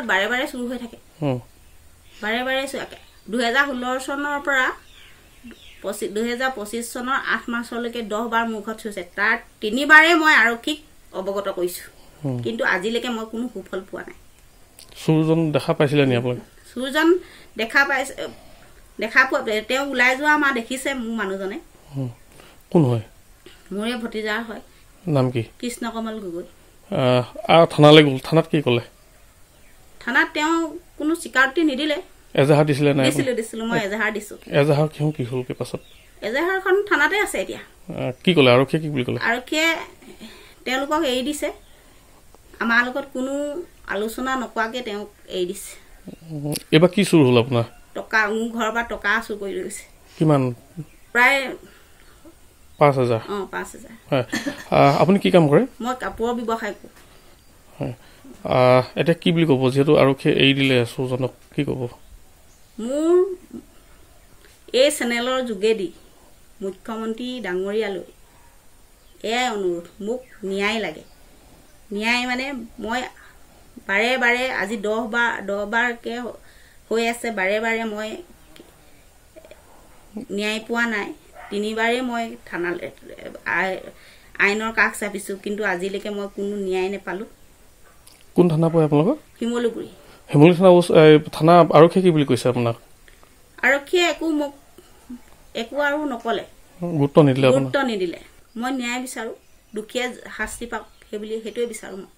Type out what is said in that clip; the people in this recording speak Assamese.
ঘৰত বাৰে বাৰে চুৰ হৈ থাকে বাৰে বাৰে 2016 চনৰ পৰা 2025 চনৰ 8 মাৰ্চলৈকে 10 বাৰ মোৰ ঘৰত চুৰছে তাৰ 3 বাৰে মই আৰক্ষীক অৱগত কৰিছো কিন্তু আজিলৈকে মই কোনো সুফল পোৱা নাই চুৰজন দেখা পাইছিলে নি আপুনি চুৰজন দেখা পাইছে দেখা তেওঁ ওলাই যোৱা মা দেখিছে মোৰ মানুহজনে কোন হয় মোৰে ভতিজাৰ হয় নাম কি কৃষ্ণ কমল গগৈ থানালৈ গ'ল থানাত কি ক'লে থানাত তেওঁ কোনো স্বীকাৰোক্তি নিদিলে এজাহাৰ দিছিলে নাই দিছিলো মই এজাহাৰ দিছো এজাহাৰ কি হ'ল কি পাছত এজাহাৰখন থানাতে আছে এতিয়া কি ক'লে আৰক্ষীয়ে কি বুলি ক'লে আৰক্ষীয়ে তেওঁলোকক এৰি দিছে আমাৰ লগত কোনো আলোচনা নকৰাকে তেওঁক এৰি দিছে এবাৰ কি চুৰ হ'ল আপোনাৰ টকা মোৰ ঘৰৰ পৰা টকা চুৰ কৰি লৈ গৈছে কিমান প্ৰায় 5000 5000 হয় আপুনি কি কাম কৰে মই কাপোৰৰ ব্যৱসায় কৰোঁ হয় এটা কি বুলি ক'ব যেহেতু আৰক্ষীয়ে এৰি দিলে চুৰজনক কি ক'ব মোৰ এই চেনেলৰ যোগেদি মুখ্যমন্ত্ৰী ডাঙৰীয়ালৈ এয়াই অনুৰোধ মোক ন্যায় লাগে ন্যায় মানে মই বাৰে বাৰে আজি 10 বাৰকে হৈ আছে বাৰে বাৰে মই ন্যায় পোৱা নাই 3 বাৰে মই থানালৈ আইনৰ কাষ চাপিছো কিন্তু আজিলৈকে মই কোনো ন্যায় নেপালো কোন থানা পৰে আপোনালোকৰ হিমলুগুৰি থানা আৰক্ষীয়ে কি বুলি কৈছে আপোনাক আৰক্ষীয়ে একো আৰু নকলে গুৰুত্ব নিদিলে মই ন্যায় বিচাৰো দুখীয়া শাস্তি পাওক সেইটোৱে বিচাৰো মই